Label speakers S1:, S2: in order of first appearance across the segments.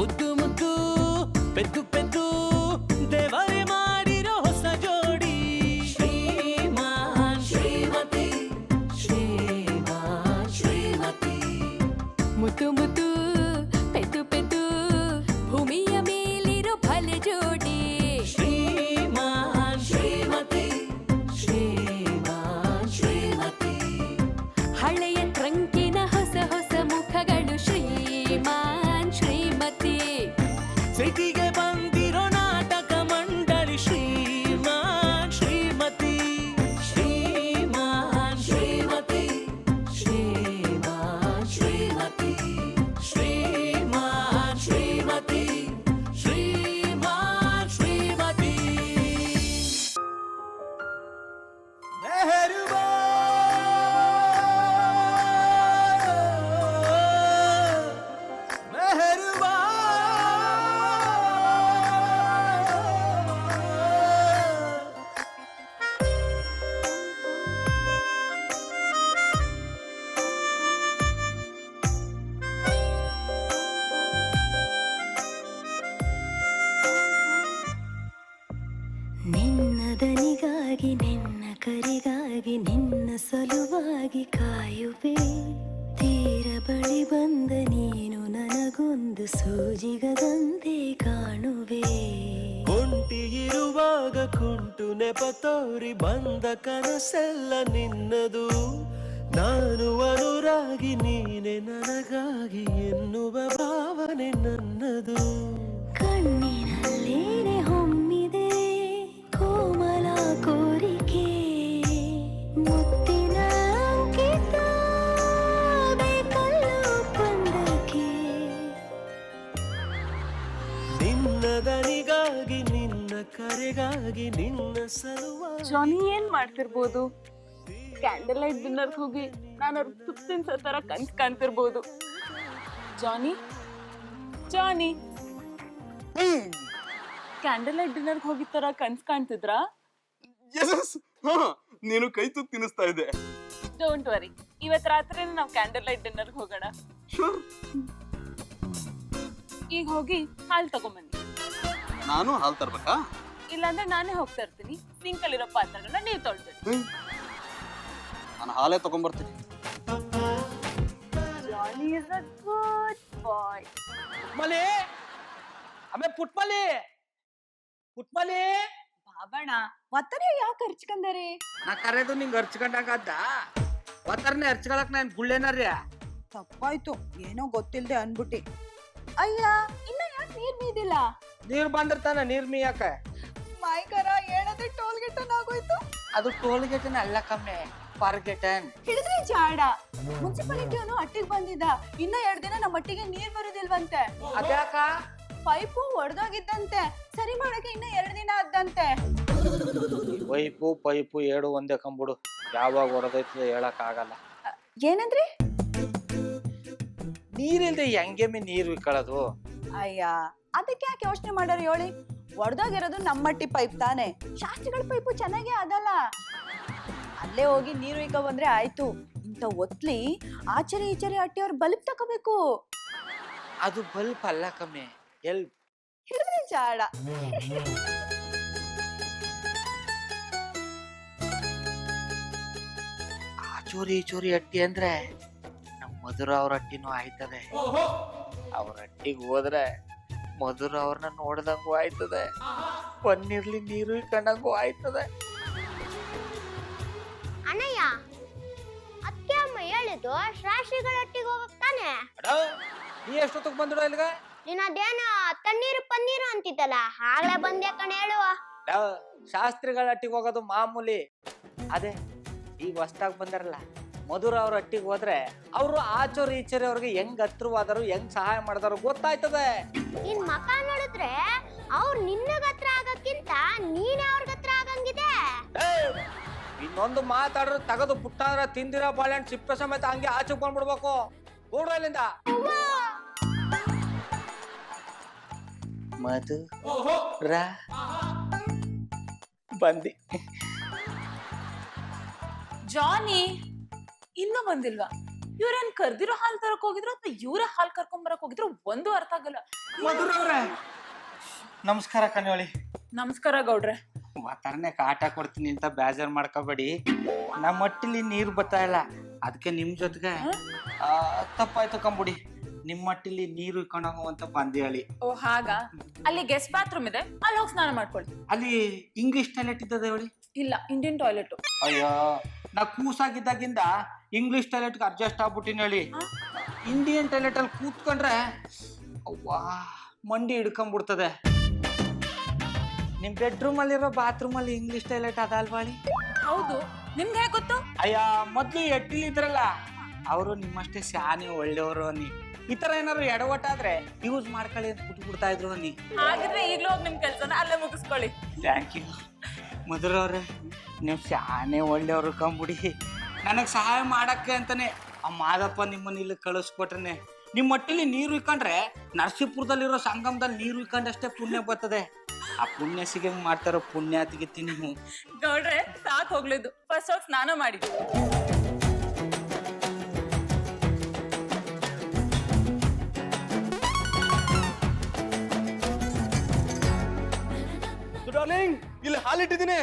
S1: ಮುದ್ದು ಮುದ್ದು ಪೆದ್ದು ಪೆದ್ದು ದೇವರೇ ಮಾಡಿರೋ ಹೊಸ ಜೋಡಿ ಶ್ರೀಮಾನ್ ಶ್ರೀಮತಿ ಶ್ರೀಮಾನ್ ಶ್ರೀಮತಿ
S2: ಮುದ್ದು ಮುದ್ದು ಪೆದ್ದು ಪೆದ್ದು ಭೂಮಿಯ ಮೇಲಿರೋ ಭಲೆ ಜೋಡಿ
S1: ಶ್ರೀಮಾನ್ ಶ್ರೀಮತಿ ಶ್ರೀಮಾನ್ ಶ್ರೀಮತಿ
S2: ಹಳೆಯ ಟ್ರಂಕಿನ ಹೊಸ ಹೊಸ ಮುಖಗಳು ಶ್ರೀಮಾನ್ ಶ್ರೀಮತಿ
S1: ಸಿಟಿಗೆ ಬಂದಿರೋ ನಾಟಕ ಮಂಡಳಿ ಶ್ರೀಮಾನ್ ಶ್ರೀಮತಿ ಶ್ರೀಮಾನ್ ಶ್ರೀಮತಿ ಶ್ರೀಮಾನ್ ಶ್ರೀಮತಿ ಶ್ರೀಮಾನ್ ಶ್ರೀಮತಿ ಶ್ರೀಮಾನ್ ಶ್ರೀಮತಿ ಮೆಹರುಬಾ ಮೆಹರುಬಾ
S2: ನಿನ್ನ ದನಿಗಾಗಿ ನಿನ್ನ ಕರೆಗಾಗಿ ನಿನ್ನ ಸಲುವಾಗಿ ಕಾಯುವೆ ತೀರ ಬಳಿ ಬಂದ ನೀನು ನನಗೊಂದು ಸೂಜಿಗದಂತೆ ಕಾಣುವೆ
S1: ಒಂಟಿ ಇರುವಾಗ ಕುಂಟು ನೆಪ ತೋರಿ ಬಂದ ಕನಸೆಲ್ಲ ನಿನ್ನದು ನಾನು ಅನುರಾಗಿ ನೀನೆ ನನಗಾಗಿ ಎನ್ನುವ ಭಾವನೆ ನನ್ನದು
S2: ಕಣ್ಣಿನಲ್ಲೇನೆ ಹೊಮ್ಮಿದೆ ಕೋಮಲ ಕೋರಿಕೆ ಮುತ್ತಿನ ಅಂಕಿತ ಬೇಕಲ್ಲ ಒಪ್ಪಂದಕ್ಕೆ
S1: ನಿನ್ನ ದನಿಗಾಗಿ ನಿನ್ನ ಕರೆಗಾಗಿ ನಿನ್ನ ಸಲುವಾಗಿ
S3: ಜಾನಿ ಏನ್ ಮಾಡ್ತಿರ್ಬೋದು? ಕ್ಯಾಂಡಲ್ ಲೈಟ್ ಡಿನ್ನರ್ ಹೋಗಿ ನಾನು ಅವ್ರ ತುಪ್ಪಿನ ತರ ಕನ್ಸ್ ಕಾಣ್ತಿರ್ಬೋದು. ಜಾನಿ ಜಾನಿ ಕ್ಯಾಂಡಲ್ ಲೈಟ್ ಡಿನ್ನರ್ ಹೋಗಿ ತರ ಕನ್ಸ್ ಕಾಣ್ತಿದ್ರಾ?
S4: ನೀನು ಕೈ ತುತ್ತು ತಿನ್ನಿಸ್ತಾ ಇದ್ದೆ.
S3: ಡೋಂಟ್ ವರಿ, ಇವತ್ ರಾತ್ರಿ ನಾವು ಕ್ಯಾಂಡಲ್ ಲೈಟ್ ಡಿನ್ನರ್ ಹೋಗೋಣ. ಈಗ ಹೋಗಿ ಹಾಲ್ ತಗೊಂಬನ್ನಿ.
S4: ನಾನು ಹಾಲ್ ತರ್ಬೇಕಾ?
S3: ಇಲ್ಲಾಂದ್ರೆ ನಾನೇ ಹೋಗ್ತಾ ಇರ್ತೀನಿ. ಸಿಂಕ್ ಅಲ್ಲಿರೋ ಪಾತ್ರೆಗಳನ್ನ ನೀವು ತೊಳ್ದಿರಿ.
S4: ನಾನು ಹಾಲೇ ತಗೊಂಡ್ಬರ್ತೀನಿ.
S3: ಜಾನಿ ಇಸ್ ಅ ಗುಡ್ ಬಾಯ್.
S1: ಮಲೆ ಆಮೇಲೆ ಪುಟ್ಮಲಿ ಪುಟ್ಮಲಿ
S3: ಬಾಬಣ್ಣ ಒತ್ತರೆ ಯಾಕೆ ಹರ್ಚ್ಕಂದರಿ?
S5: ನಾ ಕರೆದು ನಿಂಗೆ ಹರ್ಚ್ಕೊಂಡಾಗದ್ದ ಒತ್ತರ್ನೆ ಹರ್ಚ್ಕೊಳಕ್ ನಾನು ಗುಳ್ಳೆನರ್ಯ.
S6: ತಪ್ಪಾಯ್ತು, ಏನೋ ಗೊತ್ತಿಲ್ದೆ ಅನ್ಬಿಟ್ಟಿ.
S3: ಅಯ್ಯ ಇನ್ನ ಯಾಕೆ ನೀರ್ ಮೀದಿಲ್ಲ?
S5: ನೀರ್ ಬಂದಿರ್ತಾನ ನೀರ್ ಮೀಯಾಕ.
S6: ಮಾಯ್ಕರ ಹೇಳದೆ ಟೋಲ್ಗೆಟನ್ ಆಗೋಯ್ತು.
S5: ಅದು ಟೋಲ್ಗೇಟನ್ ಅಲ್ಲ ಕಮ್ಮೆ, ಪಾರ್ಗೇಟನ್.
S6: ಹಿಡಿದ್ರೆ ಜಾಡ. ಮುನ್ಸಿಪಾಲಿಟಿ ಅವನು ಹಟ್ಟಿಗೆ ಬಂದಿದ್ದ. ಇನ್ನ 2 ದಿನ ನಮ್ಮ ಹಟ್ಟಿಗೆ ನೀರ್ ಬರುದಿಲ್ವಂತೆ.
S5: ಅದ್ಯಾಕ?
S6: ಪೈಪು ಒಡೆದೋಗಿದ್ದಂತೆ, ಸರಿ ಮಾಡಕ್ಕೆ ಇನ್ನ 2 ದಿನ ಆದಂತೆ.
S5: ಪೈಪು ಏಡು ಒಂದೇ ಕಂಬಿಡು, ಯಾವಾಗ ಹೊಡೆದೈತದ ಹೇಳಕ್ ಆಗಲ್ಲ.
S6: ಏನಂದ್ರಿ?
S5: ನೀರಿಲ್ದೆ ಹೆಂಗೆಮ್ಮೆ ನೀರು ಇಕ್ಕಳದು?
S6: ಅಯ್ಯ ಅದಕ್ಕೆ ಯಾಕೆ ಯೋಚನೆ ಮಾಡೋರು ಹೇಳಿ? ಒಡೆದೋಗಿರೋದು ನಮ್ಮಟ್ಟಿ ಪೈಪ್ ತಾನೆ, ಶಾಸ್ತ್ರಿಗಳ ಪೈಪು ಚೆನ್ನಾಗೇ ಅದಲ್ಲ. ಅಲ್ಲೇ ಹೋಗಿ ನೀರು ಇಕ್ಕ ಬಂದ್ರೆ ಆಯ್ತು. ಇಂಥ ಒತ್ಲಿ ಆಚರಿ ಈಚರಿ ಹಟ್ಟಿಯವ್ರು ಬಲ್ಬ್ ತಗೋಬೇಕು.
S5: ಅದು ಬಲ್ಪ್ ಅಲ್ಲ ಕಮ್ಮೆ, ಎಲ್ಪ್.
S6: ಹಿಡಿದ್ರೆ ಜಾಡ.
S5: ಚೋರಿ ಹಟ್ಟಿ ಅಂದ್ರೆ ನಮ್ ಮಧುರ ಅವ್ರ ಹಟ್ಟಿನೂ ಆಯ್ತದೆ. ಅವ್ರ ಹಟ್ಟಿಗೆ ಹೋದ್ರೆ ಮಧುರ ಅವ್ರನ್ನ ನೋಡ್ದಂಗೂ ಆಯ್ತದೆ, ಪನ್ನೀರ್ಲಿ ನೀರು ಇಕ್ಕಂಡಂಗೂ ಆಯ್ತದೆ.
S7: ಅಣ್ಣಯ್ಯ, ಅದಕ್ಕೆ ಅಮ್ಮ ಹೇಳಿದ್ದು ಶಾಸ್ತ್ರಿಗಳ ಹಟ್ಟಿಗೆ ಹೋಗಕ್ ತಾನೆ.
S5: ನೀ ಎಷ್ಟೊತ್ತಿಗೆ ಬಂದಿಡೋ ಇಲ್ಗ?
S7: ನೀನ್ ಅದೇನ ತಣ್ಣೀರು ಪನ್ನೀರು ಅಂತಿದ್ದಲ್ಲ, ಆಗ್ಲೇ ಬಂದೆ ಕಣ ಹೇಳುವ.
S5: ಶಾಸ್ತ್ರಿಗಳ ಹಟ್ಟಿಗೆ ಹೋಗೋದು ಮಾಮೂಲಿ. ಅದೇ ಈಗ ಹೊಸ್ದಾಗ್ ಬಂದಾರಲ್ಲ ಮಧುರ ಅವ್ರ ಹಟ್ಟಿಗೆ ಹೋದ್ರೆ ಅವ್ರು ಆಚೋರಿ ಈಚೋರಿ ಅವ್ರಿಗೆ ಹೆಂಗ್ ಹತ್ರವಾದರು ಹೆಂಗ್ ಸಹಾಯ ಮಾಡಿದಾರು ಗೊತ್ತಾಯ್ತದೆ.
S7: ನಿನ್ ಮಕ ನೋಡಿದ್ರೆ ಅವ್ರು ನಿನ್ನಗ ಹತ್ರ ಆಗಕ್ಕಿಂತ ನೀನೇ ಅವ್ರಿಗೆ ಹತ್ರ ಆಗಂಗಿದೆ.
S5: ಇನ್ನೊಂದು ಮಾತಾಡ್ರೆ ತಗದು ಪುಟ್ಟಾದ್ರ ತಿಂದಿರೋ ಬಾಳೆಹಣ್ಣು ಸಿಪ್ಪೆ ಸಮೇತ ಹಂಗೆ ಆಚೆಗೆ ಬಂದ್ಬಿಡ್ಬೇಕು. ಓಡ್ರ ಇಲ್ಲಿಂದ. ಮಧುರ ಬಂದಿ.
S3: ಜಾನಿ ಇನ್ನೂ ಬಂದಿಲ್ವಾ? ಇವ್ರೇನ್ ಕರ್ದಿರೋ ಹಾಲ್ ತರಕ್ ಹೋಗಿದ್ರು ಅಥವಾ ಇವ್ರ ಹಾಲ್ ಕರ್ಕೊಂಡ್ ಬರಕ್ ಹೋಗಿದ್ರು ಒಂದು ಅರ್ಥ ಆಗಲ್ಲ.
S5: ಮಧುರವ್ರೆ ನಮಸ್ಕಾರ ಕಣ್ಯೋಳಿ.
S3: ನಮಸ್ಕಾರ ಗೌಡ್ರೆ.
S5: ವಾತಾವರಣಕ್ಕೆ ಆಟ ಕೊಡ್ತೀನಿ ಅಂತ ಬೇಜಾರ್ ಮಾಡ್ಕೋಬೇಡಿ. ನಮ್ಮ ಮಟ್ಟಿಲಿ ನೀರು ಬರ್ತಾ ಇಲ್ಲ, ಅದಕ್ಕೆ ನಿಮ್ ಜೊತೆಗೆ ತಪ್ಪಾಯ್ತು ಕಂಬುಡಿ. ನಿಮ್ ಮಟ್ಟಿಲಿ ನೀರು ಇಟ್ಕೊಂಡು ಹೋಗುವಂತ ಬಂದಿ ಹೇಳಿ.
S3: ಓ ಹಾಗ. ಅಲ್ಲಿ ಗೆಸ್ಟ್ ಬಾತ್ರೂಮ್ ಇದೆ, ಅಲ್ಲಿ ಹೋಗಿ ಸ್ನಾನ ಮಾಡ್ಕೊಳ್ಳಿ.
S5: ಅಲ್ಲಿ ಇಂಗ್ಲಿಷ್ ಟಾಯ್ಲೆಟ್ ಇದ್ದದೆ ಹೇಳಿ.
S3: ಇಲ್ಲ, ಇಂಡಿಯನ್ ಟಾಯ್ಲೆಟ್.
S5: ಅಯ್ಯೋ, ನಾ ಕೂಸಾಗಿದ್ದಾಗಿಂದ ಇಂಗ್ಲಿಷ್ ಟಾಯ್ಲೆಟ್ಗೆ ಅಡ್ಜಸ್ಟ್ ಆಗ್ಬಿಟ್ಟಿನಿ ಹೇಳಿ. ಇಂಡಿಯನ್ ಟಾಯ್ಲೆಟ್ ಅಲ್ಲಿ ಕೂತ್ಕೊಂಡ್ರೆ ಅವ್ವಾ ಮಂಡಿ ಹಿಡ್ಕೊಂಡ್ಬಿಡ್ತದೆ. ನಿಮ್ ಬೆಡ್ರೂಮ್ ಅಲ್ಲಿರೋ ಬಾತ್ರೂಮ್ ಅಲ್ಲಿ ಇಂಗ್ಲಿಷ್ ಟಾಯ್ಲೆಟ್ ಅದಲ್ವಾಳಿ?
S3: ಹೌದು, ನಿಮ್ಗೆ ಹೇಗೆ ಗೊತ್ತು?
S5: ಅಯ್ಯ, ಮೊದ್ಲು ಎಟ್ಟಿಲ್ ಇದ್ರಲ್ಲ ಅವರು ನಿಮ್ಮಷ್ಟೇ ಶಾನೆ ಒಳ್ಳೆಯವರು ಅನ್ನಿ. ಈ ತರ ಏನಾದ್ರು ಎಡವಟ್ಟಾದ್ರೆ ಯೂಸ್ ಮಾಡ್ಕೊಳ್ಳಿ ಅಂತ ಬಿಟ್ಬಿಡ್ತಾ ಇದ್ರು ಅನ್ನಿ.
S3: ಹಾಗಿದ್ರೆ ಈಗ್ಲೂ ಹೋಗಿ ನಿಮ್ ಕೆಲ್ಸನ ಅಲ್ಲೇ ಮುಗಿಸ್ಕೊಳ್ಳಿ.
S5: ಥ್ಯಾಂಕ್ ಯು ಮಧುರವ್ರೆ, ನೀವು ಶಾನೆ ಒಳ್ಳೆಯವರು ಕಂಬಿಡಿ. ನನಗೆ ಸಹಾಯ ಮಾಡಕ್ಕೆ ಅಂತಾನೆ ಆ ಮಾದಪ್ಪ ನಿಮ್ಮನ್ನ ಇಲ್ಲಿ ಕಳಿಸ್ಕೊಟ್ರೆ. ನಿಮ್ಮ ಮಟ್ಟಿಲಿ ನೀರು ಇಕ್ಕೊಂಡ್ರೆ ನರಸೀಪುರದಲ್ಲಿರೋ ಸಂಗಮದಲ್ಲಿ ನೀರು ಇಕ್ಕೊಂಡಷ್ಟೇ ಪುಣ್ಯ ಬರ್ತದೆ. ಆ ಪುಣ್ಯ ಸಿಗಂಗ್ ಮಾಡ್ತಾರೋ ಪುಣ್ಯಾತಿಗಿತ್ತಿ ನೀವು.
S3: ಗೌಡ್ರೆ ಸಾಕ್ ಹೋಗ್ಲಿದ್ದು, ಫಸ್ಟ್ ಹೋಗಿ ಸ್ನಾನ ಮಾಡಿ.
S4: ಡಾರ್ಲಿಂಗ್, ಇಲ್ಲಿ ಹಾಲಿಟ್ಟಿದ್ದೀನಿ.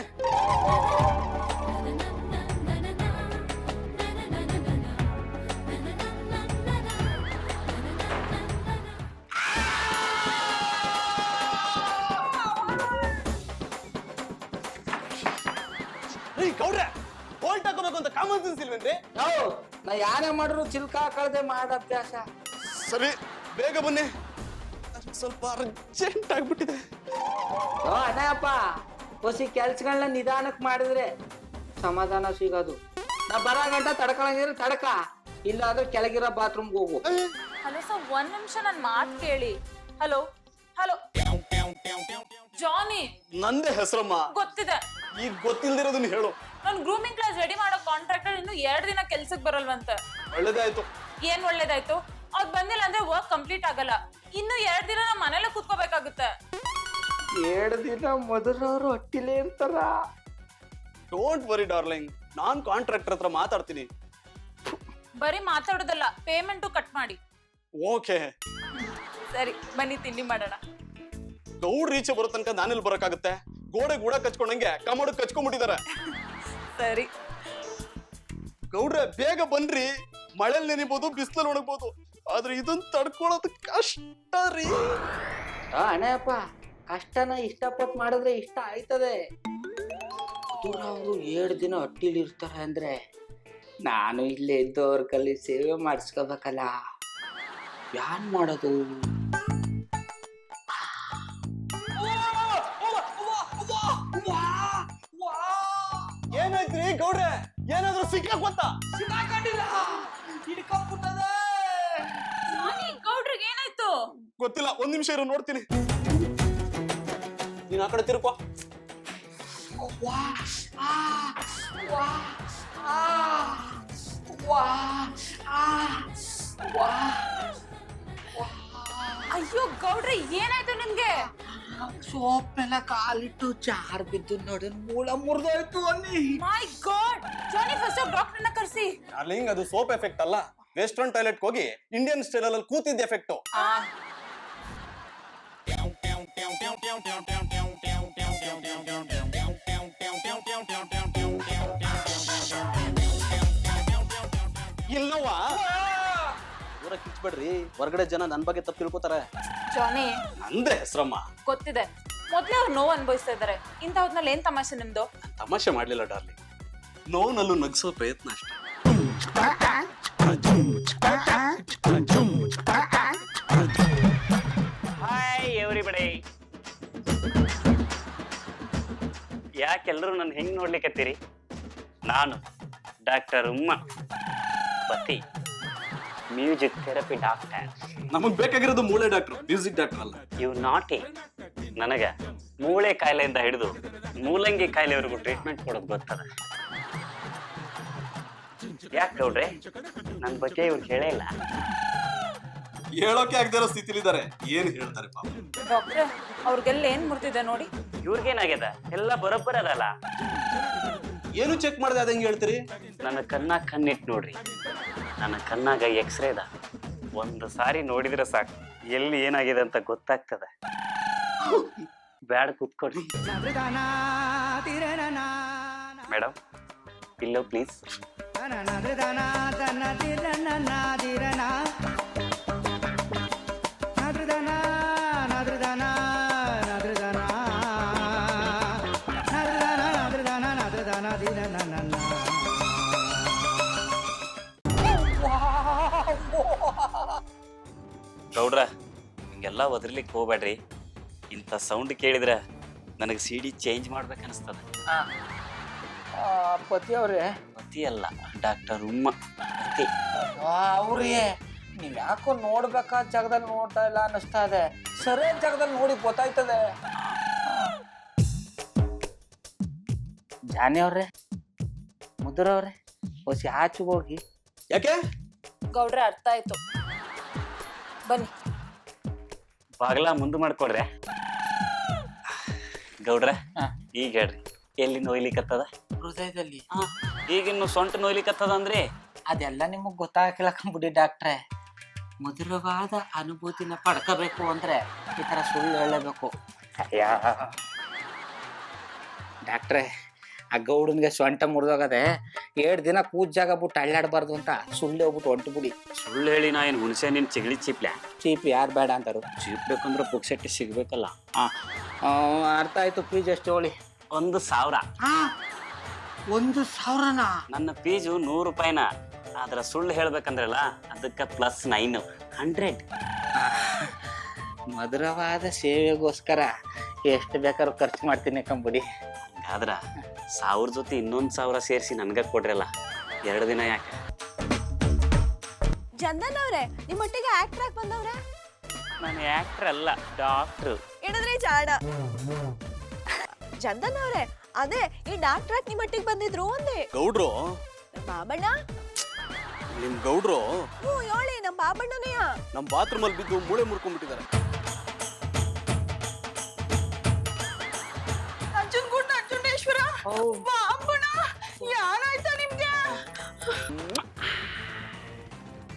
S4: ಗೌಡ್ರೆ, ಬೋಲ್ಟ್ ಹಾಕೋಬೇಕು ಅಂತ ಕಾಮನ್ ಸೆನ್ಸ್ ಇಲ್ವೇನ್ರಿ?
S5: ನಾ ಯಾರೇ ಮಾಡಿದ್ರು ಚಿಲ್ಕ ಕಳ್ದೆ ಮಾಡ ಅಭ್ಯಾಸ.
S4: ಸರಿ, ಬೇಗ ಬನ್ನಿ, ಸ್ವಲ್ಪ ಅರ್ಜೆಂಟ್ ಆಗ್ಬಿಟ್ಟಿದೆ.
S5: ಅಣ್ಣಪ್ಪ, ಹೊಸಿ ಕೆಲ್ಸಗಳನ್ನ ನಿಧಾನಕ್ಕೆ ಮಾಡಿದ್ರೆ ಸಮಾಧಾನ ಸಿಗೋದು. ನಾ ಬರೋ ಗಂಟ ತಡ್ಕೊಳಂಗಿದ್ರೆ ತಡ್ಕ, ಇಲ್ಲ ಅಂದ್ರೆ ಕೆಳಗಿರೋ ಬಾತ್ರೂಮ್ಗೆ ಹೋಗು.
S3: ಹಲೋ ಸರ್, ಒಂದ್ ನಿಮಿಷ ನನ್ ಮಾತ್ ಕೇಳಿ. ಹಲೋ ಹಲೋ, ಜಾನಿ.
S4: ನಂದೇ ಹೆಸರಮ್ಮ.
S3: ಗೊತ್ತಿದೆ.
S4: ಈಗ ಗೊತ್ತಿಲ್ದಿರೋದನ್ನ ಹೇಳು.
S3: ನಾನು ಗ್ರೂಮಿಂಗ್ ಕ್ಲಾಸ್ ರೆಡಿ ಮಾಡೋ ಕಾಂಟ್ರಾಕ್ಟರ್ ಇನ್ನು 2 ದಿನ ಕೆಲ್ಸಕ್ಕೆ ಬರಲ್ವಂತೆ.
S4: ಒಳ್ಳೇದಾಯ್ತು.
S3: ಏನ್ ಒಳ್ಳೇದಾಯ್ತು? ಅವ್ರು ಬಂದಿಲ್ಲ ಅಂದ್ರೆ ವರ್ಕ್ ಕಂಪ್ಲೀಟ್ ಆಗಲ್ಲ. ಇನ್ನು 2 ದಿನ ನಮ್ಮ ಮನೇಲೆ ಕೂತ್ಕೋಬೇಕಾಗುತ್ತೆ.
S5: 2 ದಿನ ಮಧುರವ್ರು ಹೊಟ್ಟಿಲೆ ಇರ್ತಾರ.
S4: Don't worry darling, non contractor ಹತ್ರ ಮಾತಾಡ್ತೀನಿ.
S3: ಬರೀ ಮಾತಾಡೋದಲ್ಲ, ಪೇಮೆಂಟು ಕಟ್ ಮಾಡಿ.
S4: ಓಕೆ.
S3: ಸರಿ, ಬನ್ನಿ ತಿಂಡಿ ಮಾಡೋಣ.
S4: ಗೌಡ್ ರೀಚೆ ಬರೋ ತನಕ ನಾನೆಲ್ಲಿ ಬರಕಾಗುತ್ತೆ? ಗೋಡೆ ಗೂಡ ಕಚ್ಕೊಂಡಂಗೆ ಕಮೋಡ್ ಕಚ್ಕೊಂಡ್ಬಿಟ್ಟಿದ್ದಾರೆ.
S3: ಸರಿ
S4: ಗೌಡ್ರೆ, ಬೇಗ ಬನ್ರಿ. ಮಳೆಲ್ ನೆನಿಬಹುದು, ಬಿಸಿಲಲ್ಲಿ ಒಣಗ್ಬೋದು, ಆದ್ರೆ ಇದನ್ನ ತಡ್ಕೊಳ್ಳೋದು ಕಷ್ಟ ರೀ.
S5: ಅಣ್ಣಪ್ಪ, ಕಷ್ಟನ ಇಷ್ಟಪಟ್ಟು ಮಾಡಿದ್ರೆ ಇಷ್ಟ ಆಯ್ತದೆ. ಅವರು 7 ದಿನ ಹಟ್ಟಿಲಿ ಇರ್ತಾರೆ ಅಂದ್ರೆ ನಾನು ಇಲ್ಲೇ ಇದ್ದವ್ರ ಕಲ್ಲಿ ಸೇವೆ ಮಾಡಿಸ್ಕೋಬೇಕಲ್ಲ. ಯಾನ್ ಮಾಡೋದು?
S4: ಏನಾಯ್ತ್ರಿ ಗೌಡ್ರೆ? ಏನಾದ್ರೂ ಸಿಕ್ಕಾಕ್ ಗೊತ್ತಾ?
S3: ಗೌಡ್ರಿಗೆ ಏನಾಯ್ತು?
S4: ಗೊತ್ತಿಲ್ಲ, 1 ನಿಮಿಷ ಇರು, ನೋಡ್ತೀನಿ. ನೀನ್ ಆ ಕಡೆ ತಿರ್ಕೋ.
S3: ಅಯ್ಯೋ ಗೌಡ್ರೆ, ಏನಾಯ್ತು ನಿಮ್ಗೆ?
S5: ಸೋಪ್ ಮೇಲೆ ಕಾಲಿಟ್ಟು ಜಾರ್ ಬಿದ್ದು ನೋಡಿ ಮೂಳ ಮುರಿದೋಯ್ತು ಅನ್ನಿ.
S3: ಮೈ ಗಾಡ್, ಜಾನಿ ಫಸ್ಟ್ ಡಾಕ್ಟರ್ನ ಕರ್ಸಿ.
S4: ಡಾರ್ಲಿಂಗ್, ಅದು ಸೋಪ್ ಎಫೆಕ್ಟ್ ಅಲ್ಲ, ವೆಸ್ಟರ್ನ್ ಟಾಯ್ಲೆಟ್ ಹೋಗಿ ಇಂಡಿಯನ್ ಸ್ಟೈಲ್ ಅಲ್ಲಿ ಕೂತಿದ್ದ ಎಫೆಕ್ಟ್. ಇಲ್ಲವಾ? ದೂರ ಕಿಚ್ಬೇಡ್ರಿ, ಹೊರಗಡೆ ಜನ ನನ್ ಬಗ್ಗೆ ತಪ್ಪು ತಿಳ್ಕೊತಾರೆ.
S3: ಜಾನಿ,
S4: ನಂದೇ ಹೆಸರಮ್ಮ.
S3: ಗೊತ್ತಿದೆ, ಮೊದ್ಲೇ ಅವ್ರು ನೋವು ಅನುಭವಿಸ್ತಾ ಇದಾರೆ. ಇಂಥ ಹೊತ್ನಲ್ಲಿ ಏನ್ ತಮಾಷೆ ನಿಮ್ದು?
S4: ತಮಾಷೆ ಮಾಡ್ಲಿಲ್ಲ ಡಾರ್ಲಿಂಗ್, ನೋವ್ನಲ್ಲೂ ನಗ್ಸೋ ಪ್ರಯತ್ನ ಅಷ್ಟೇ.
S8: Hi everybody. ಯಾಕೆಲ್ಲರೂ ನನ್ನ ಹೆಂಗ್ ನೋಡ್ಲಿಕ್ಕತ್ತೀರಿ? ನಾನು ಡಾಕ್ಟರ್ ಉಮ್ಮ ಪತಿ, ಮ್ಯೂಸಿಕ್ ಥೆರಪಿ ಡಾಕ್ಟರ್.
S4: ನಮಗ್ ಬೇಕಾಗಿರೋದು ಮೂಳೆ ಡಾಕ್ಟರ್, ಮ್ಯೂಸಿಕ್ ಡಾಕ್ಟರ್ ಅಲ್ಲ.
S8: ಇವ್ ನಾಟಿ. ನನಗ ಮೂಳೆ ಕಾಯಿಲೆಯಿಂದ ಹಿಡಿದು ಮೂಲಂಗಿ ಕಾಯಿಲೆವರೆಗೂ ಟ್ರೀಟ್ಮೆಂಟ್ ಕೊಡೋದು ಗೊತ್ತದ. ಯಾಕೆ ಗೌಡ್ರೆ, ನನ್ನ ಬಗ್ಗೆ ಇವ್ರು ಹೇಳೇ ಇಲ್ಲ?
S4: ಹೇಳೋಕೆ ಆಗದಿರೋ ಸ್ಥಿತಿಲಿದ್ದಾರೆ, ಏನ್ ಹೇಳ್ತಾರೆ ಪಾಪ.
S3: ಡಾಕ್ಟ್ರೆ, ಅವ್ರಿಗೆಲ್ಲ ಏನ್ ಮುರ್ತಿದೆ ನೋಡಿ.
S8: ಇವ್ರಿಗೇನಾಗ್ಯದ? ಎಲ್ಲ ಬರೋಬ್ಬರ ಅದಲ್ಲ.
S4: ಏನು ಚೆಕ್ ಮಾಡದೆ ಅದಂಗೆ ಹೇಳ್ತೀರಿ?
S8: ನನ್ನ ಕಣ್ಣಿಟ್ಟು ನೋಡ್ರಿ. ನನ್ನ ಕಣ್ಣಾಗ ಎಕ್ಸ್ರೇ ಇದ ಒಂದು ಸಾರಿ ನೋಡಿದ್ರೆ ಸಾಕು ಎಲ್ಲಿ ಏನಾಗಿದೆ ಅಂತ ಗೊತ್ತಾಗ್ತದೆ. ಬ್ಯಾಡ ಕೂತ್ಕೊಡ್ರಿ ಮೇಡಮ್, ಇಲ್ಲೋ ಪ್ಲೀಸ್. ಗೌಡ್ರ, ಹಿಂಗೆಲ್ಲ ಒದರ್ಲಿಕ್ಕೆ ಹೋಗ್ಬೇಡ್ರಿ. ಇಂಥ ಸೌಂಡ್ ಕೇಳಿದ್ರೆ ನನಗೆ CD ಚೇಂಜ್ ಮಾಡ್ಬೇಕನ್ನಿಸ್ತದೆ.
S5: ಪತಿ ಅವ್ರೆ,
S8: ಪತಿ ಅಲ್ಲ, ಡಾಕ್ಟರ್ ಉಮ್ಮ ಪತಿ.
S5: ಅವ್ರಿ ನೀವ್ ಯಾಕೋ ನೋಡ್ಬೇಕಾದ ಜಾಗದಲ್ಲಿ ನೋಡ್ತಾ ಇಲ್ಲ ಅನ್ನಿಸ್ತಾ ಇದೆ. ಸರಿಯಾದ ಜಾಗದಲ್ಲಿ ನೋಡಿ ಗೊತ್ತಾಯ್ತದೆ. ಜಾನಿ ಅವ್ರೆ, ಮುದುರವ್ರೆ, ಹೊಸಿ ಆಚೆಗೆ ಹೋಗಿ.
S4: ಯಾಕೆ?
S3: ಗೌಡ್ರೆ ಅರ್ಥ ಆಯ್ತು, ಬನ್ನಿ.
S8: ಬಾಗ್ಲ ಮುಂದೆ ಮಾಡ್ಕೊಡ್ರೆ. ಗೌಡ್ರ, ಈಗ ಹೇಳ್ರಿ, ಎಲ್ಲಿ ನೋಯ್ಲಿಕ್ಕತ್ತದ?
S5: ಹೃದಯದಲ್ಲಿ.
S8: ಈಗಿನ್ನು ಸೊಂಟ ನೋಯ್ಲಿಕ್ಕತ್ತದ ಅಂದ್ರೆ
S5: ಅದೆಲ್ಲ ನಿಮಗ್ ಗೊತ್ತಾಗಲ್ಲ ಕಂಬಿಡಿ ಡಾಕ್ಟ್ರೆ. ಮಧುರವಾದ ಅನುಭೂತಿನ ಪಡ್ಕೋಬೇಕು ಅಂದ್ರೆ ಈ ತರ ಸುಳ್ಳು ಹೇಳಬೇಕು. ಡಾಕ್ಟ್ರೆ, ಆ ಗೌಡನ್ಗೆ ಸೊಂಟ ಮುರಿದೋಗದೆ 2 ದಿನ ಕೂಜಾಗ ಬಿಟ್ಟು ಅಳ್ಳಾಡಬಾರ್ದು ಅಂತ ಸುಳ್ಳು ಹೋಗ್ಬಿಟ್ಟು ಹೊಂಟು ಬಿಡಿ.
S8: ಸುಳ್ಳು ಹೇಳಿ ನಾ ಏನು ಹುಣಸೆ ನಿನ್ ಚಿಗಳಿ ಚೀಪ್ಲ್ಯಾ?
S5: ಚೀಪ್ ಯಾರು ಬೇಡ ಅಂತಾರು.
S8: ಚೀಪ್ ಬೇಕಂದ್ರೆ ಪುಕ್ಸೆಟ್ಟಿ ಸಿಗ್ಬೇಕಲ್ಲ.
S5: ಅರ್ಥ ಆಯ್ತು. ಫೀಸ್ ಎಷ್ಟು ಹೇಳಿ?
S8: 1,000.
S5: 1,000ನಾ?
S8: ನನ್ನ ಫೀಸು 100 ರೂಪಾಯಿನ. ಆದ್ರ ಸುಳ್ಳು ಹೇಳ್ಬೇಕಂದ್ರಲ್ಲ, ಅದಕ್ಕೆ +9 100.
S5: ಮಧುರವಾದ ಸೇವೆಗೋಸ್ಕರ ಎಷ್ಟು ಬೇಕಾದ್ರೂ ಖರ್ಚು ಮಾಡ್ತೀನಿ ಕಂಬಿಡಿ.
S8: ಆದ್ರ 1000 ಜೊತೆ ಇನ್ನೊಂದು 1000 ಸೇರಿಸಿ ನನ್ಗ ಕೊಡ್ರಲ್ಲ. 2 ದಿನ ಯಾಕೆ?
S6: ಚಂದನ್ ಅವ್ರೆ, ನಿಮ್ಮೊಟ್ಟಿಗೆ ಆಕ್ಟರ್ ಆಗಿ ಬಂದವ್ರೆ?
S8: ನಾನು ಆಕ್ಟರ್ ಅಲ್ಲ, ಡಾಕ್ಟ್ರು.
S6: ಹೇಳಿದ್ರೆ ಜಾಡ. ಚಂದನ್ ಅವ್ರೆ, ಅದೇ ಈ ಡಾಕ್ಟರ್ ಆಗಿ ನಿಮ್ಮೊಟ್ಟಿಗೆ ಬಂದಿದ್ರು ಒಂದೇ.
S4: ಗೌಡ್ರು?
S6: ಬಾಬಣ್ಣ?
S4: ನಿಮ್ ಗೌಡ್ರು?
S6: ಹ್ಞೂ ಹೇಳಿ, ನಮ್ಮ ಬಾಬಣ್ಣನೆಯ.
S4: ನಮ್ ಬಾತ್ರೂಮ್ ಅಲ್ಲಿ ಬಿದ್ದು ಮೂಳೆ ಮುರ್ಕೊಂಡ್ಬಿಟ್ಟಿದ್ದಾರೆ.
S6: ನಂಜುಂಡೇಶ್ವರ ಬಾಬಣ್ಣ, ಯಾರಾಯ್ತಾ ನಿಮ್ಗೆ?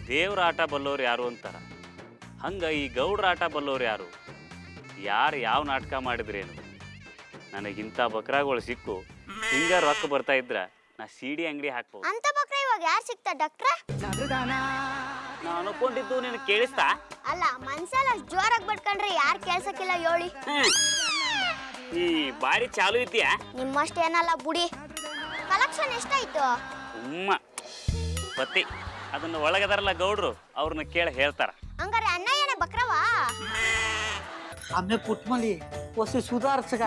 S8: ದೇವ್ರ ಆಟ ಬಲ್ಲೋರು ಯಾರು ಅಂತಾರ, ಹಂಗ ಈ ಗೌಡ್ರ ಆಟ ಬಲ್ಲೋರು ಯಾರು? ಯಾರು ಯಾವ ನಾಟಕ ಮಾಡಿದ್ರೇನು? ನನಗಿಂತ ಬಕ್ರಾಗಳು ಸಿಕ್ಕು ಹಿಂಗ ರೊಕ್ಕ ಬರ್ತಾ ಇದ್ರ ನಾ CD ಅಂಗಡಿ ಹಾಕ್ಬೋದು.
S7: ಅಂತ ಬಕ್ರ ಇವಾಗ ಯಾರು ಸಿಗ್ತಾ ಡಾಕ್ಟ್ರೆ?
S8: ನಾ ಅನ್ಕೊಂಡಿದ್ದು ನಿನ್ ಕೇಳಿಸ್ತಾ?
S7: ಅಲ್ಲ, ಮನ್ಸಲ್ಲ ಅಷ್ಟ್ ಜೋರಾಗಿ ಬಡ್ಕೊಂಡ್ರೆ ಯಾರು ಕೇಳ್ಸಕ್ಕಿಲ್ಲ ಹೇಳಿ.
S8: ಈ ಬಾರಿ ಚಾಲು ಇದೆಯಾ?
S7: ನಿಮ್ಮಷ್ಟೇನಲ್ಲ ಬುಡಿ. ಕಲೆಕ್ಷನ್ ಎಷ್ಟಾಯ್ತು?
S8: ಉಮ್ಮ ಪತಿ, ಅದನ್ನ ಒಳಗದಾರಲ್ಲ ಗೌಡ್ರು, ಅವ್ರನ್ನ ಕೇಳಿ ಹೇಳ್ತಾರ.
S7: ಹಂಗಾರೆ ಅಣ್ಣಯ್ಯನ ಬಕ್ರವಾ?
S5: ಆಮೇಲೆ ಪುಟ್ಮಲಿ ಹೊಸಿ ಸುಧಾರ್ಸಗ.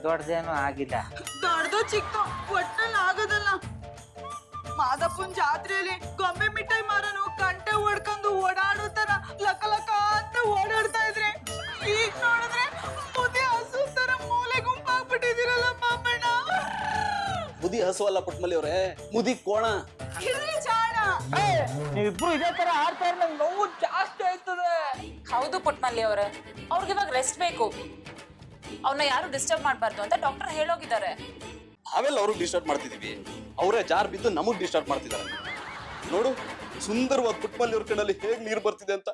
S5: ದೊಡ್ಡದೇನೂ ಆಗಿಲ್ಲ.
S6: ದೊಡ್ಡದು ಚಿಕ್ಕದು ಒಟ್ಟಲ್ಲಿ ಆಗೋದಲ್ಲ. ಮಾದಪ್ಪನ ಜಾತ್ರೆಯಲ್ಲಿ ಗೊಂಬೆ ಮಿಠಾಯಿ ಮಾರನು ಕಂಟೆ ಹೊಡ್ಕೊಂಡು ಓಡಾಡೋ ತರ ಲಕ ಲಕ ಅಂತ ಓಡಾಡ್ತಾ ಇದ್ರೆ, ಈಗ ನೋಡಿದ್ರೆ ಮುದಿ ಹಸು ತರ ಮೂಲೆ ಗುಂಪಾಗ್ಬಿಟ್ಟಿದಿರಲ್ಲ ಬಾಬಣ್ಣ.
S4: ಮುದಿ ಹಸು ಅಲ್ಲ ಪುಟ್ಮಲಿ ಅವ್ರೆ, ಮುದಿ ಕೋಣ.
S5: ನೀವಿಬ್ರು ಇದೇ ತರ ಆಡ್ತಾ ಇದ್ರೆ ನಂಗೆ ನೋವು ಜಾಸ್ತಿ ಆಯ್ತದೆ.
S3: ಹೌದು ಪುಟ್ಮಲ್ಲಿ ಅವರೇ, ಅವ್ರಿಗೆ ಇವಾಗ ರೆಸ್ಟ್ ಬೇಕು. ಅವ್ರನ್ನ ಯಾರು ಡಿಸ್ಟರ್ಬ್ ಮಾಡಬಾರ್ದು ಅಂತ ಡಾಕ್ಟರ್ ಹೇಳೋಗಿದ್ದಾರೆ.
S4: ನಾವೆಲ್ಲ ಅವ್ರಿಗೆ ಡಿಸ್ಟರ್ಬ್ ಮಾಡ್ತಿದೀವಿ, ಅವರೇ ಜಾರ್ ಬಿದ್ದು ನಮಗ್ ಡಿಸ್ಟರ್ಬ್ ಮಾಡ್ತಿದ್ದಾರೆ. ನೋಡು, ಸುಂದರವಾದ ಪುಟ್ಮಲ್ಲಿ ಅವ್ರ ಕಣ್ಣಲ್ಲಿ ಹೇಗ್ ನೀರು ಬರ್ತಿದೆ ಅಂತ.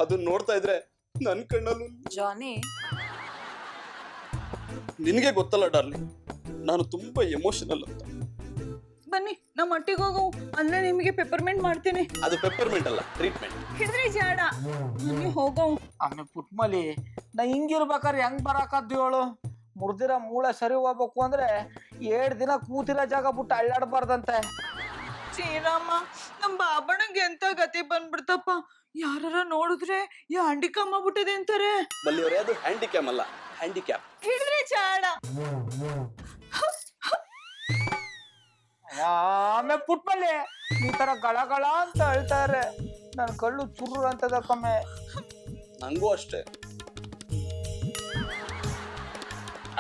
S4: ಅದನ್ನ ನೋಡ್ತಾ ಇದ್ರೆ ನನ್ ಕಣ್ಣಲ್ಲೂ.
S3: ಜಾನಿ,
S4: ನಿನಗೆ ಗೊತ್ತಲ್ಲ ಡಾರ್ಲಿಂಗ್, ನಾನು ತುಂಬಾ ಎಮೋಷನಲ್ ಅಂತ.
S6: ಬನ್ನಿ ನಮ್ಮ ಮಟ್ಟಿಗೆ ಹೋಗು, ಅಲ್ಲೇ ನಿಮಗೆ ಪೆಪ್ಪರ್ಮೆಂಟ್ ಮಾಡ್ತೀನಿ.
S4: ಅದು ಪೆಪ್ಪರ್ಮೆಂಟ್ ಅಲ್ಲ, ಟ್ರೀಟ್ಮೆಂಟ್.
S6: ಹಿಡಿದ್ರಿ ಜಾಡ, ಬನ್ನಿ ಹೋಗೋ.
S5: ಆಮೇಲೆ ಪುಟ್ಮಲಿ, ನಾ ಹಿಂಗಿರ್ಬೇಕಾದ್ರೆ ಹೆಂಗ್ ಬರಾಕದ್ದು ಹೇಳು? ಮುರ್ದಿರ ಮೂಳೆ ಸರಿ ಹೋಗ್ಬೇಕು ಅಂದ್ರೆ 2 ದಿನ ಕೂತಿರೋ ಜಾಗ ಬಿಟ್ಟು ಅಳ್ಳಾಡಬಾರ್ದಂತೆ.
S6: ಶ್ರೀರಾಮ, ನಮ್ ಬಾಬಣ್ಣಂಗೆ ಎಂತ ಗತಿ ಬಂದ್ಬಿಡ್ತಪ್ಪ. ಯಾರ ನೋಡಿದ್ರೆ ಹ್ಯಾಂಡಿಕಮ್ ಆಗ್ಬಿಟ್ಟಿದೆ ಅಂತಾರೆ.
S4: ಬಲ್ಲಿ ಅವ್ರೆ, ಅದು ಹ್ಯಾಂಡಿಕ್ಯಾಮ್ ಅಲ್ಲ, ಹ್ಯಾಂಡಿಕ್ಯಾಪ್.
S6: ಹಿಡಿದ್ರಿ ಜಾಡ.
S5: ಆಮೇಲೆ ಪುಟ್ಮಲಿ ಈ ತರ ಗಳ ಅಂತ ಹೇಳ್ತಾರೆ, ನನ್ ಕಳ್ಳು ಚುರ್ರು ಅಂತದ ಕಮ್ಮೆ.
S4: ನಂಗೂ ಅಷ್ಟೇ.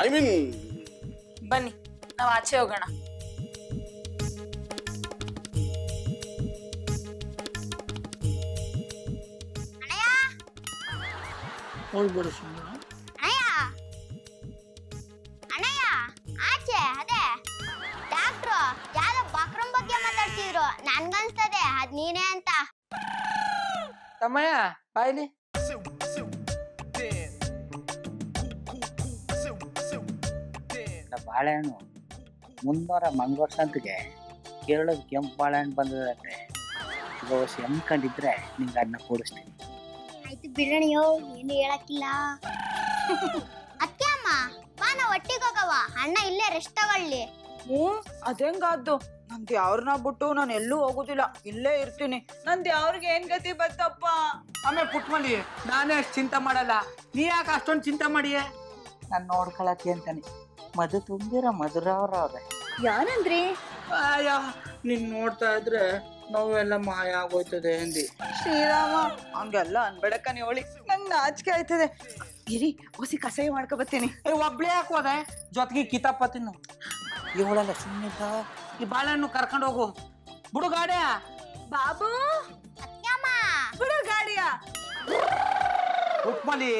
S4: ಐ ಮೀನ್,
S3: ಬನ್ನಿ ನಾವು ಆಚೆ ಹೋಗೋಣ.
S7: ಅಣ್ಣಯ್ಯ, ಆಚೆ ಅದೇ ಡಾಕ್ಟ್ರು ಯಾವ್ದೋ ಬಕ್ರಂ ಬಗ್ಗೆ ಮಾತಾಡ್ತಿದ್ರು. ನೀನೇ ಅಂತ.
S5: ತಮ್ಮಯ್ಯ ಬಾಯ್ಲಿ. ಬಾಳೆಹಣ್ಣು ಮುಂದೋರ ಮಂಗೋರ್ ಸಂತಿಗೆ ಕೇರಳದ ಕೆಂಪು ಬಾಳೆಹಣ್ಣು ಬಂದದಂತೆ. ಗೋಸ್ ಎಮ್ಕೊಂಡಿದ್ರೆ ನಿಂಗೆ ಅದನ್ನ ಕೂಡಿಸ್ತೀನಿ.
S7: ಆಯ್ತು ಬಿಡಣಿಯೋ, ಏನು ಹೇಳಕ್ಕಿಲ್ಲ. ಅತ್ತೆ ಅಮ್ಮ ಬಾ, ನಾ ಒಟ್ಟಿಗೆ ಹೋಗವ. ಅಣ್ಣ ಇಲ್ಲೇ ರೆಸ್ಟ್ ತಗೊಳ್ಳಿ.
S6: ಅದೇಂಗಾದ್ದು? ನಂದು ಯಾವ್ರನ್ನ ಬಿಟ್ಟು ನಾನು ಎಲ್ಲೂ ಹೋಗುದಿಲ್ಲ, ಇಲ್ಲೇ ಇರ್ತೀನಿ. ನಂದು ಯಾವ್ರಿಗೆ ಏನ್ ಗತಿ ಬತ್ತಪ್ಪ.
S1: ಆಮೇಲೆ ಪುಟ್ಮಲಿ ನಾನೇ ಅಷ್ಟು ಚಿಂತೆ ಮಾಡಲ್ಲ, ನೀ ಯಾಕೆ ಅಷ್ಟೊಂದು ಚಿಂತೆ ಮಾಡಿಯೇ?
S5: ನಾನು ನೋಡ್ಕೊಳಕ್ಕೆ ಅಂತಾನೆ ಮಧು ತುಂಬಿರೋ ಮಧುರವ್ರ ಅವ್ರೆ.
S6: ಯಾನಂದ್ರಿ?
S5: ಅಯ್ಯ ನಿನ್ ನೋಡ್ತಾ ಇದ್ರೆ ನೋವೆಲ್ಲ ಮಾಯ ಆಗೋಯ್ತದೆ ಅಂದಿ.
S6: ಶ್ರೀರಾಮ, ಹಂಗೆಲ್ಲ ಅನ್ಬೇಡಕ್ಕ ನೀವಳಿ, ನಂಗೆ ನಾಚಿಕೆ ಆಯ್ತದೆ. ಇರಿ ಹೊಸಿ ಕಸಾಯಿ ಮಾಡ್ಕೊ ಬರ್ತೀನಿ.
S1: ಒಬ್ಳೇ ಹಾಕೋದೆ, ಜೊತೆಗೆ ಕಿತಾಪ ತಿನ್ನು.
S5: ಇವಳೆಲ್ಲ ಸುಮ್ಮನಿದ್ದ.
S1: ಈ ಬಾಳೆಹಣ್ಣು ಕರ್ಕೊಂಡು ಹೋಗು. ಬಿಡು ಗಾಡಿಯ.
S6: ಬಾಬು
S7: ಅತ್ತೆ ಅಮ್ಮ
S6: ಬಿಡು ಗಾಡಿಯ.
S1: ಪುಟ್ಮಲಿ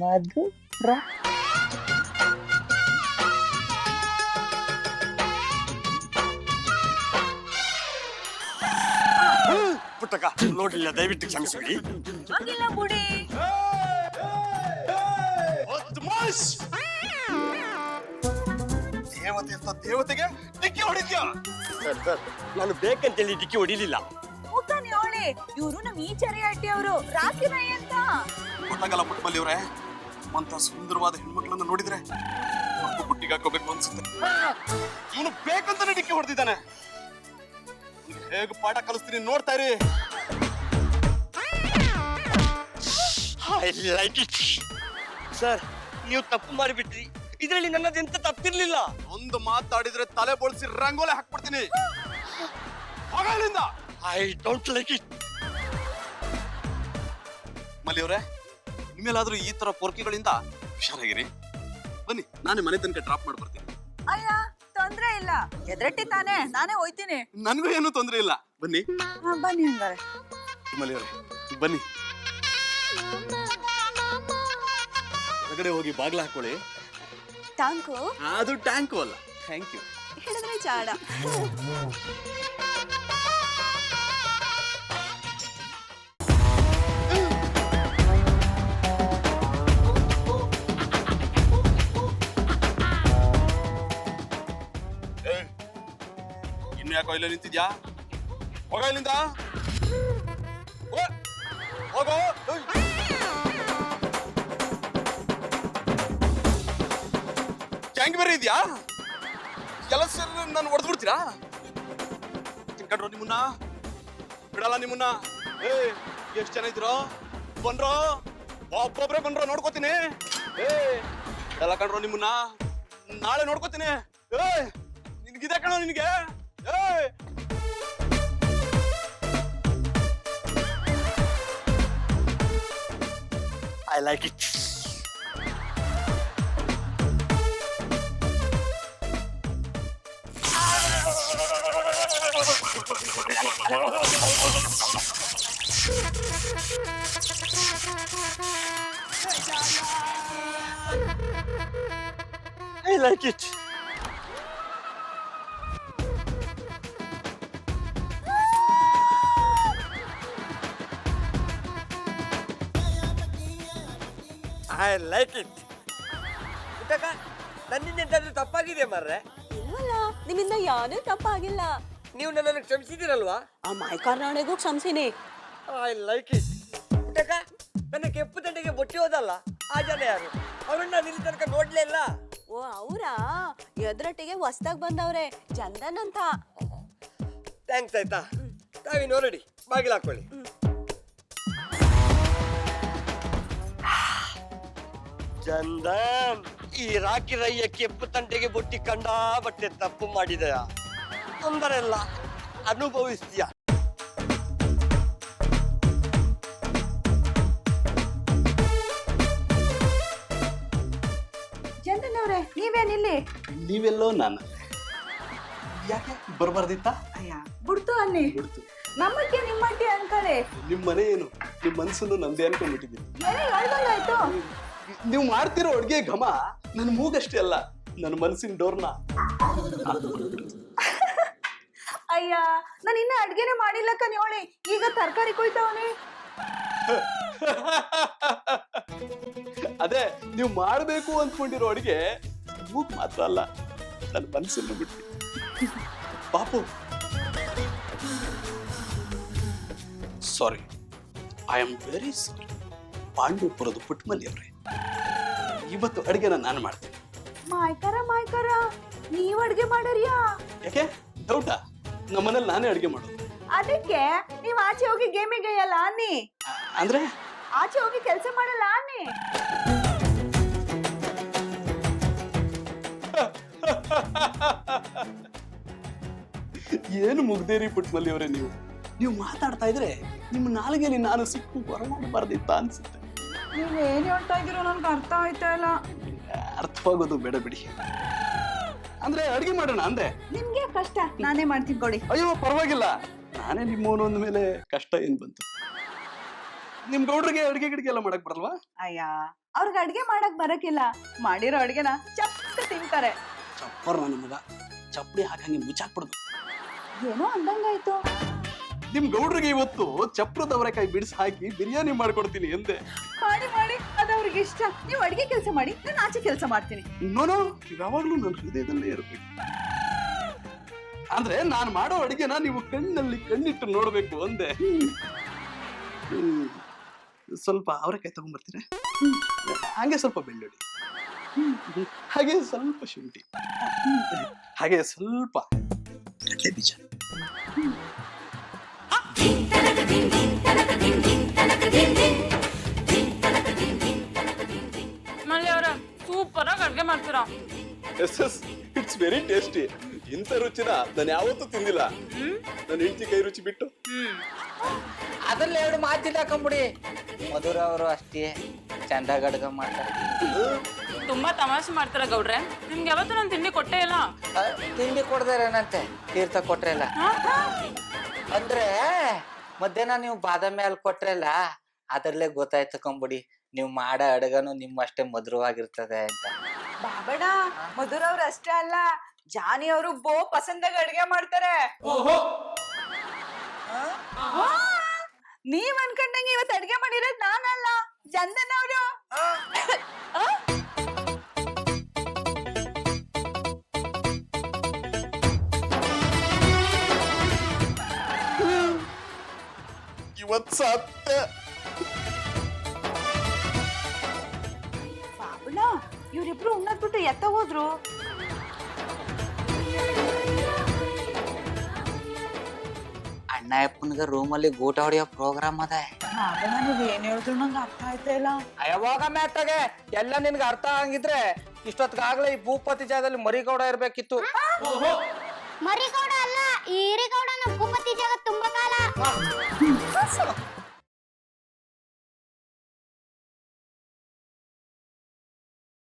S5: ಮಧುರ
S9: ಪುಟ್ಟಕ ನೋಡ್ಲಿಲ್ಲ, ದಯವಿಟ್ಟು ಕ್ಷಮಿಸಿಬಿಡಿ.
S6: ಆಗಿಲ್ಲ ಬುಡಿ.
S9: ದೇವತೆ ಅಂತ ದೇವತೆಗೆ ಡಿಕ್ಕಿ ಹೊಡಿದ್ಯಾ? ಸರ್, ನಾನು ಬೇಕಂತೇಳಿ ಡಿಕ್ಕಿ ಹೊಡಿಲಿಲ್ಲ.
S6: ಮುಖ ನೀವಳಿ, ಇವ್ರು ನಮ್ ಈ ಚರಿ ಅಡ್ಡಿ ಅವರು ರಾಕಿ ನಾಯಿ ಅಂತ.
S4: ಗೊತ್ತಾಗಲ್ಲ ಪುಟ್ಟಮಲ್ಲಿ ಅವರೇ, ಅಂತ ಸುಂದರವಾದ ಹೆಣ್ಮಕ್ಳನ್ನ ನೋಡಿದ್ರೆ ಬುಟ್ಟಿಗೆ ಹಾಕೋಬೇಕು ಅನ್ಸುತ್ತೆ. ಇವನು ಬೇಕಂತಾನೆ ಡಿಕ್ಕಿ ಹೊಡೆದಿದ್ದಾನೆ. ಹೇಗೆ ಪಾಠ ಕಲಿಸ್ತೀನಿ ನೋಡ್ತಾ ಇರಿ.
S9: ಸರ್, ನೀವು ತಪ್ಪು ಮಾಡಿಬಿಟ್ರಿ. ಇದರಲ್ಲಿ ನನ್ನದೆಂತ ತಪ್ಪಿರ್ಲಿಲ್ಲ.
S4: ಒಂದು ಮಾತಾಡಿದ್ರೆ ತಲೆ ಬೋಳ್ಸಿ ರಂಗೋಲೆ ಹಾಕ್ಬಿಡ್ತೀನಿ. ಹೋಗಲಿಂದ.
S9: I don't like it.
S4: Malli ಅವರೇ, ನಿಮ್ಮೆಲ್ಲಾದ್ರೂ ಈ ತರ ಪೊರ್ಕಿಗಳಿಂದ ಹುಷಾರಾಗಿರಿ. ಬನ್ನಿ, ನಾನೇ ಮನೆ ತನಕ ಡ್ರಾಪ್ ಮಾಡಿ ಬರ್ತೀನಿ.
S6: ಅಯ್ಯ ತೊಂದ್ರೆ ಇಲ್ಲ, ಎದ್ರಟ್ಟಿ ತಾನೆ, ನಾನೇ ಹೋಯ್ತೀನಿ.
S4: ನನ್ಗೂ ಏನು ತೊಂದ್ರೆ ಇಲ್ಲ, ಬನ್ನಿ.
S6: ಬನ್ನಿ ಹಂಗಾರೆ.
S4: ಮಲ್ಲಿ ಅವರೇ ಬನ್ನಿ, ಹೊರಗಡೆ ಹೋಗಿ ಬಾಗ್ಲ ಹಾಕೊಳ್ಳಿ.
S6: ಟ್ಯಾಂಕು
S4: ಅದು ಟ್ಯಾಂಕು ಅಲ್ಲ. Thank you.
S6: ಹೇಳಿದ್ರೆ ಜಾಡ.
S4: ಇನ್ನು ಯಾಕೋ ಇಲ್ಲ ನಿಂತಿದ್ಯಾ? ಹೋಗ ಇಲ್ಲಿಂದ. ಹೋಗೋ. ಟ್ಯಾಂಕ್ ಬೇರೆ ಇದ್ಯಾ? ಎಲ್ಲ ಸೇರಿ ನಾನು ಹೊಡೆದ್ಬಿಡ್ತೀರಾ? ತಿನ್ಕೊಂಡ್ರು ನಿಮ್ಮನ್ನ ಬಿಡಲ್ಲ ನಿಮ್ಮನ್ನ. ಎಷ್ಟು ಜನ ಇದ್ರೋ? ಬನ್ರೋ, ಒಬ್ಬೊಬ್ರೆ ಬನ್ರೋ, ನೋಡ್ಕೋತೀನಿ. ಬಿಡಲ್ಲ ಕಣ್ರೋ ನಿಮ್ಮನ್ನ, ನಾಳೆ ನೋಡ್ಕೋತೀನಿ. ನಿನ್ಗಿದೆ ಕಣೋ ನಿನಗೆ.
S9: I like it. I like it. I like it. Puttakka, ನನ್ನಿಂದ ಎಂತಾದ್ರೂ ತಪ್ಪಾಗಿದೆ ಮಾರ್ರೆ?
S3: ಇಲ್ವಲ್ಲ, ನಿಮ್ಮಿಂದ ಯಾರೂ ತಪ್ಪಾಗಿಲ್ಲ.
S9: ನೀವು ನನ್ನನ್ನು ಕ್ಷಮಿಸಿದಿರಲ್ವಾ?
S3: ಆ ಮಾಯ್ಕಾರ್ನಾಣೆಗೂ ಕ್ಷಮಿಸಿನಿ.
S9: I like it. ಪುಟ್ಟಕ್ಕ, ನನ್ನ ಕೆಂಪು ತಂಡೆಗೆ ಬೊಟ್ಟಿ ಹೋದಲ್ಲ ಆ ಜನ ಯಾರು? ಅವ್ರನ್ನ ನಾನು ಇಲ್ಲಿ ತನಕ ನೋಡ್ಲೇ ಇಲ್ಲ.
S3: ಓ ಅವರಾ? ಎದುರಟ್ಟಿಗೆ ಹೊಸ್ದಾಗ್ ಬಂದವ್ರೆ, ಚಂದನ್ ಅಂತ.
S9: ಥ್ಯಾಂಕ್ಸ್ ಆಯ್ತಾ? ತಾವಿನ್ ಹೊರಡಿ, ಬಾಗಿಲು ಹಾಕೊಳ್ಳಿ. ಚಂದನ್, ಈ ರಾಕಿ ರಯ್ಯ ಕೆಂಪು ತಂಟೆಗೆ ಬುಟ್ಟಿ ಕಂಡಾ ಬಟ್ಟೆ ತಪ್ಪು ಮಾಡಿದೆಯಾ? ತೊಂದರೆ ಇಲ್ಲ, ಅನುಭವಿಸ್ತೀಯ.
S6: ಚಂದನ್ ಅವ್ರೆ, ನೀವೇನಿಲ್ಲಿ?
S4: ನೀವೆಲ್ಲೋ ನಾನು ಯಾಕೆ ಬರಬಾರ್ದಿತ್ತ?
S6: ಅಯ್ಯ ಬಿಡ್ತು ಅನ್ನಿ. ನಮ್ಮಕ್ಕೆ ನಿಮ್ಮಟ್ಟಿ ಅನ್ಕಡೆ
S4: ನಿಮ್ ಮನೆ ಏನು ನಿಮ್ ಮನ್ಸನ್ನು ನಮ್ದೇ ಅನ್ಕೊಂಡ್ಬಿಟ್ಟಿದ್ದೀನಿ.
S6: ಹೇಳ್ದಂಗಾಯ್ತು.
S4: ನೀವು ಮಾಡ್ತಿರೋ ಅಡ್ಗೆ ಘಮ ನನ್ನ ಮೂಗಷ್ಟೇ ಅಲ್ಲ, ನನ್ನ ಮನಸ್ಸಿನ ಡೋರ್ನ.
S6: ಅಯ್ಯ ನಾನು ಇನ್ನ ಅಡ್ಗೆನೆ ಮಾಡಿಲ್ಲ ಕಣ್ಯೋಳಿ, ಈಗ ತರಕಾರಿ ಕೊಯ್ತಾವನೆ.
S4: ಅದೇ ನೀವು ಮಾಡ್ಬೇಕು ಅಂದ್ಕೊಂಡಿರೋ ಅಡ್ಗೆ ಮೂಗ್ ಮಾತ್ರ ಅಲ್ಲ, ನನ್ನ ಮನಸ್ಸನ್ನು ಬಿಟ್ಟು. ಪಾಪು, ಸಾರಿ, ಐ ಆಮ್ ವೆರಿ ಸಾರಿ. ಪಾಂಡವಪುರದ ಪುಟ್ಮಲ್ಲಿ ಅವ್ರೆ, ಇವತ್ತು ಅಡಿಗೆನ ನಾನು ಮಾಡ್ತೀನಿ.
S6: ಮಾಯ್ಕರ ನೀವ್ ಅಡ್ಗೆ ಮಾಡರ್ಯಾ?
S4: ಯಾಕೆ ಡೌಟಾ? ನಮ್ಮನೇಲಿ ನಾನೇ ಅಡಿಗೆ ಮಾಡೋದು.
S6: ಅದಕ್ಕೆ ನೀವ್ ಆಚೆ ಹೋಗಿ ಗೇಮಿಗೆಯಲ್ಲ ಅನ್ನಿ.
S4: ಅಂದ್ರೆ
S6: ಆಚೆ ಹೋಗಿ ಕೆಲಸ ಮಾಡಲ್ಲ ಅನ್ನಿ.
S4: ಏನು ಮುಗ್ದೇರಿ ಪುಟ್ಮಲ್ಲಿ ಅವರೇ, ನೀವು ಮಾತಾಡ್ತಾ ಇದ್ರೆ ನಿಮ್ಮ ನಾಲಿಗೆಯಲ್ಲಿ ನಾನು ಸಿಕ್ಕು ಹೊರಮಾಡಬಾರ್ದಿತ್ತ ಅನ್ಸುತ್ತೆ.
S6: ನೀವ್ ಏನ್ ಹೇಳ್ತಾ ಇದೀರೋ ನನ್ಗೆ ಅರ್ಥ ಆಯ್ತಾ ಇಲ್ಲ.
S4: ಅರ್ಥವಾಗೋದು ಬೇಡ ಬಿಡಿ. ಅಂದ್ರೆ ಅಡಿಗೆ ಮಾಡೋಣ ಅಂದೆ.
S6: ನಿಮ್ಗೆ ಕಷ್ಟ, ನಾನೇ ಮಾಡ್ತೀನಿ ಕೊಡಿ.
S4: ಅಯ್ಯೋ ಪರವಾಗಿಲ್ಲ, ನಾನೇ ನಿಮ್ಮವನು ಅಂದ ಮೇಲೆ ಕಷ್ಟ ಏನ್ ಬಂತು? ನಿಮ್ ಗೌಡ್ರಿಗೆ ಅಡಿಗೆ ಗಿಡಿಗೆ ಎಲ್ಲ ಮಾಡಕ್ ಬರಲ್ವಾ?
S6: ಅಯ್ಯ ಅವ್ರಿಗೆ ಅಡ್ಗೆ ಮಾಡಕ್ ಬರಕಿಲ್ಲ, ಮಾಡಿರೋ ಅಡ್ಗೆನ ಚಪ್ಪ ತಿಂತಾರೆ.
S4: ಚಪ್ಪರ್ ನನ್ನ ಮಗ, ಚಪ್ಪಡಿ ಹಾಕಂಗೆ ಮುಚ್ಚಾಕ್ಬಿಡ್ಬೇಕು.
S6: ಏನೋ ಅಂದಂಗಾಯ್ತು.
S4: ನಿಮ್ ಗೌಡ್ರಿಗೆ ಇವತ್ತು ಚಪ್ರದ ಅವರೆಕಾಯಿ ಬಿಡಿಸಿ ಹಾಕಿ ಬಿರಿಯಾನಿ ಮಾಡ್ಕೊಡ್ತೀನಿ ಎಂದೆ.
S6: ಮಾಡಿ ಅದು ಅವ್ರಿಗೆ ಇಷ್ಟ. ನೀವು ಅಡ್ಗೆ ಕೆಲಸ ಮಾಡಿ, ನಾನು ಆಚೆ ಕೆಲಸ ಮಾಡ್ತೀನಿ.
S4: ನೋನೋ, ಯಾವಾಗ್ಲೂ ನನ್ನ ಹೃದಯದಲ್ಲೇ ಇರ್ಬೇಕು. ಅಂದ್ರೆ ನಾನು ಮಾಡೋ ಅಡಿಗೆನ ನೀವು ಕಣ್ಣಲ್ಲಿ ಕಣ್ಣಿಟ್ಟು ನೋಡ್ಬೇಕು ಅಂದೆ. ಸ್ವಲ್ಪ ಅವರೆಕಾಯಿ ತಗೊಂಡ್ಬರ್ತೀರಾ? ಹಾಗೆ ಸ್ವಲ್ಪ ಬೆಳ್ಳುಳ್ಳಿ, ಹಾಗೆ ಸ್ವಲ್ಪ ಶುಂಠಿ, ಹಾಗೆ ಸ್ವಲ್ಪ ಕಡಲೆ ಬೀಜ.
S3: ಮಲ್ಯವರ ಸೂಪರ್ ಆಗಿ ಅಡ್ಗೆ ಮಾಡ್ತೀರಾ.
S4: It's very tasty. ಇಂಥ ರುಚಿನ ನಾನು ಯಾವತ್ತೂ ತಿಂದಿಲ್ಲ, ನನ್ನ ಹೆಂಡತಿ ಕೈ ರುಚಿ ಬಿಟ್ಟು.
S5: ಅದ್ರಲ್ಲಿ 2 ಮಾತಿಲ್ಲ ಕಂಬಿಡಿ. ಮಧುರ ಅವರು ಅಷ್ಟೇ ಚಂದಾಗ ಅಡ್ಗ ಮಾಡ್ತಾರೆ.
S3: ತುಂಬಾ ತಮಾಷೆ ಮಾಡ್ತಾರ ಗೌಡ್ರೆ. ನಿಮ್ಗೆ ಯಾವತ್ತೂ ನಾನು ತಿಂಡಿ ಕೊಟ್ಟೇ ಇಲ್ಲ.
S5: ತಿಂಡಿ ಕೊಡ್ದಾರೇನಂತೆ, ತೀರ್ಥ ಕೊಟ್ರಲ್ಲ. ಅಂದ್ರೆ ಮಧ್ಯಾಹ್ನ ನೀವು ಬಾದಾಮಿ ಹಾಲು ಕೊಟ್ರಲ್ಲ, ಅದ್ರಲ್ಲೇ ಗೊತ್ತಾಯ್ತು ಕಂಬಿಡಿ ನೀವು ಮಾಡೋ ಅಡ್ಗನು ನಿಮ್ಮಷ್ಟೇ ಮಧುರವಾಗಿರ್ತದೆ ಅಂತ.
S6: ಬಾಬಣ್ಣ, ಮಧುರ ಅವ್ರು ಅಷ್ಟೇ ಅಲ್ಲ, ಜಾನಿ ಅವರು ಬೋ ಪಸಂದಾಗ ಅಡ್ಗೆ ಮಾಡ್ತಾರೆ. ನೀವ್ ಅನ್ಕೊಂಡಂಗೆ ಇವತ್ತು ಅಡ್ಗೆ ಮಾಡಿರೋದ್ ನಾನಲ್ಲ, ಚಂದನ್ ಅವರು.
S4: ಇವತ್ ಸತ್ತ.
S6: ಬಾಬಣ್ಣ, ಇವ್ರಿಬ್ರು ಉಣ್ಣದ್ಬಿಟ್ಟು ಎತ್ತ ಹೋದ್ರು.
S5: ಅಣ್ಣ ಅಪ್ಪನಿಗೆ ರೂಮಲ್ಲಿ ಗೂಟ ಹೊಡೆಯೋ ಪ್ರೋಗ್ರಾಮ್ ಅದ.
S6: ಬಾಬಣ್ಣ, ನೀವ್ ಏನ್ ಹೇಳಿದ್ರು ನಂಗೆ ಅರ್ಥ ಆಯ್ತಾ ಇಲ್ಲ.
S5: ಯಾವಾಗ ಮ್ಯಾಟಾಗೆ ಎಲ್ಲ ನಿನ್ಗೆ ಅರ್ಥ ಆಗಿದ್ರೆ ಇಷ್ಟೊತ್ತಿಗಾಗ್ಲೇ ಈ ಭೂಪತಿ ಜಾಗದಲ್ಲಿ ಮರಿಗೌಡ ಇರ್ಬೇಕಿತ್ತು.
S7: ಮರಿಗೌಡ ಅಲ್ಲ, ಈರಿಗೌಡನ ಭೂಪತಿ ಜಾಗ ತುಂಬಾ ಕಾಲ.